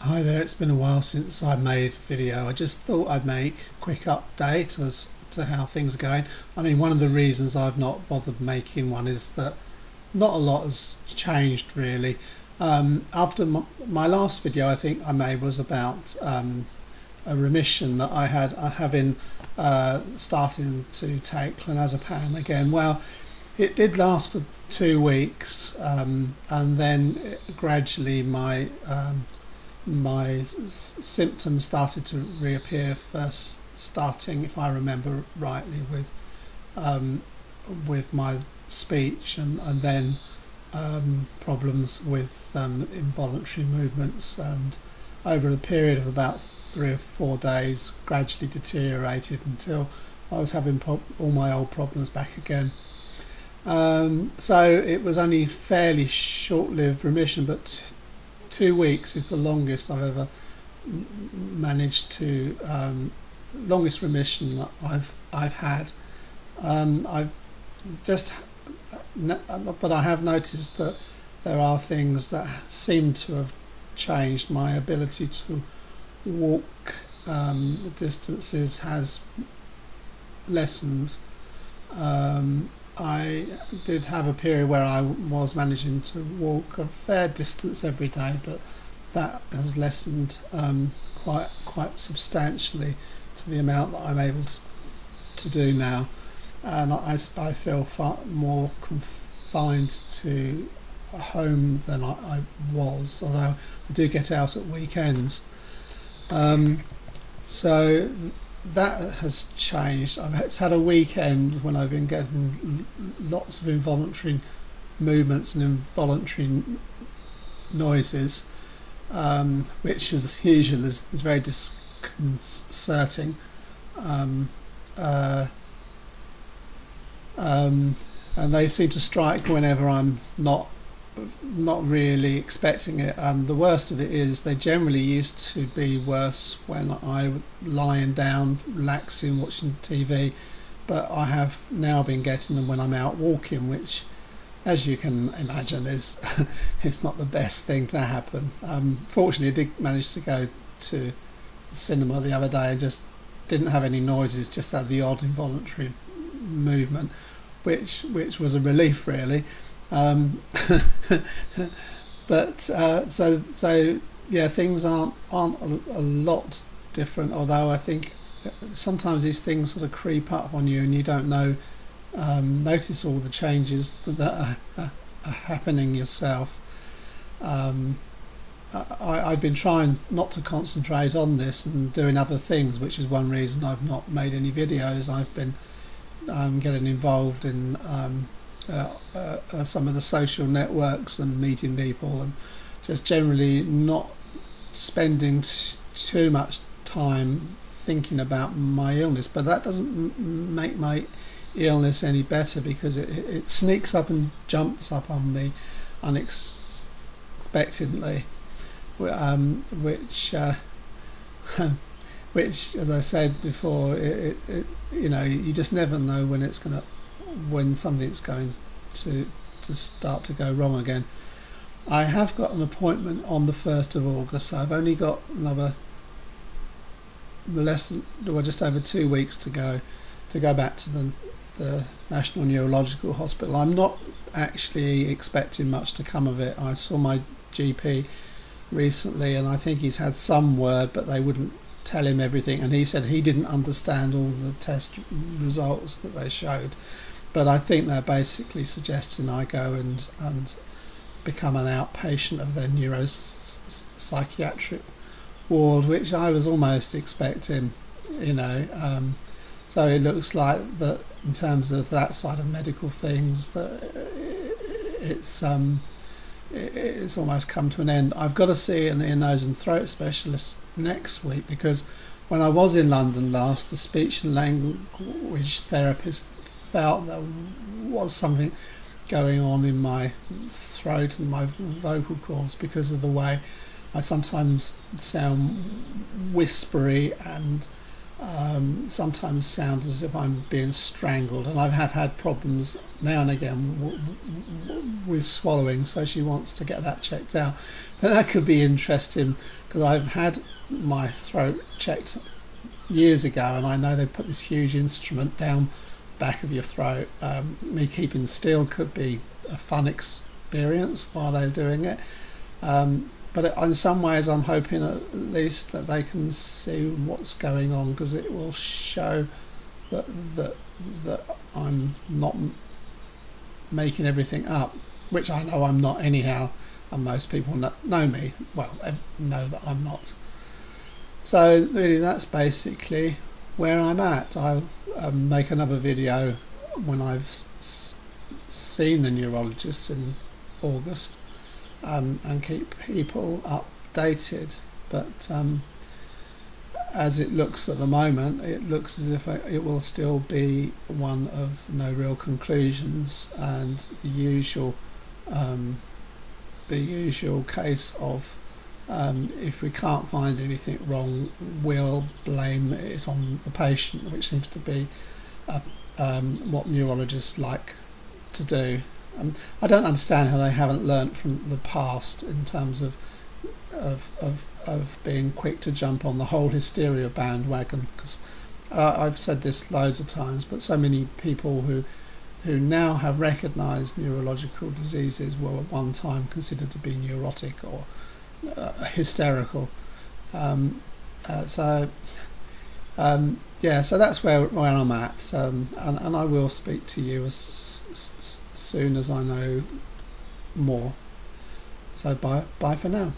Hi there, it's been a while since I made a video. I just thought I'd make a quick update as to how things are going. I mean, one of the reasons I've not bothered making one is that not a lot has changed really. After my last video I think I made was about a remission that I had having starting to take clonazepam again. Well, it did last for 2 weeks, and then gradually my symptoms started to reappear. First, starting, if I remember rightly, with my speech, and then problems with involuntary movements, and over a period of about 3 or 4 days gradually deteriorated until I was having all my old problems back again. So it was only fairly short-lived remission, but 2 weeks is the longest I've ever managed to, longest remission that I've had. I've just, but I have noticed that there are things that seem to have changed. My ability to walk the distances has lessened. I did have a period where I was managing to walk a fair distance every day, but that has lessened quite substantially to the amount that I'm able to do now, and I feel far more confined to a home than I was, although I do get out at weekends. So that has changed. I've had a weekend when I've been getting lots of involuntary movements and involuntary noises, which as usual is very disconcerting. And they seem to strike whenever I'm not really expecting it. And the worst of it is they generally used to be worse when I was lying down, relaxing, watching TV, but I have now been getting them when I'm out walking, which, as you can imagine, is it's not the best thing to happen. Fortunately, I did manage to go to the cinema the other day and just didn't have any noises, just had the odd involuntary movement, which was a relief really. But so yeah, things aren't a lot different, although I think sometimes these things sort of creep up on you and you don't notice all the changes that are happening yourself. I've been trying not to concentrate on this and doing other things, which is one reason I've not made any videos. I've been getting involved in some of the social networks and meeting people, and just generally not spending too much time thinking about my illness. But that doesn't make my illness any better, because it sneaks up and jumps up on me unexpectedly, which which, as I said before, you just never know when something's going to start to go wrong again. I have got an appointment on the 1st of August, so I've only got another just over 2 weeks to go back to the National Neurological Hospital. I'm not actually expecting much to come of it. I saw my GP recently, and I think he's had some word, but they wouldn't tell him everything, and he said he didn't understand all the test results that they showed. But I think they're basically suggesting I go and become an outpatient of their neuropsychiatric ward, which I was almost expecting, So it looks like that in terms of that side of medical things, that it's almost come to an end. I've got to see an ear, nose and throat specialist next week, because when I was in London last, the speech and language therapist felt there was something going on in my throat and my vocal cords because of the way I sometimes sound whispery, and sometimes sound as if I'm being strangled, and I have had problems now and again with swallowing, so she wants to get that checked out. But that could be interesting because I've had my throat checked years ago, and I know they put this huge instrument down the back of your throat. Me keeping still could be a fun experience while they're doing it. But in some ways I'm hoping at least that they can see what's going on, because it will show that I'm not making everything up, which I know I'm not anyhow, and most people know me, well, know that I'm not. So really that's basically where I'm at. I'll make another video when I've seen the neurologist in August, and keep people updated. But as it looks at the moment, it looks as if it will still be one of no real conclusions, and the usual case of if we can't find anything wrong, we'll blame it on the patient, which seems to be what neurologists like to do. I don't understand how they haven't learnt from the past in terms of being quick to jump on the whole hysteria bandwagon, because I've said this loads of times, but so many people who now have recognised neurological diseases were at one time considered to be neurotic or hysterical. So that's where I'm at, and I will speak to you as soon as I know more. So bye for now.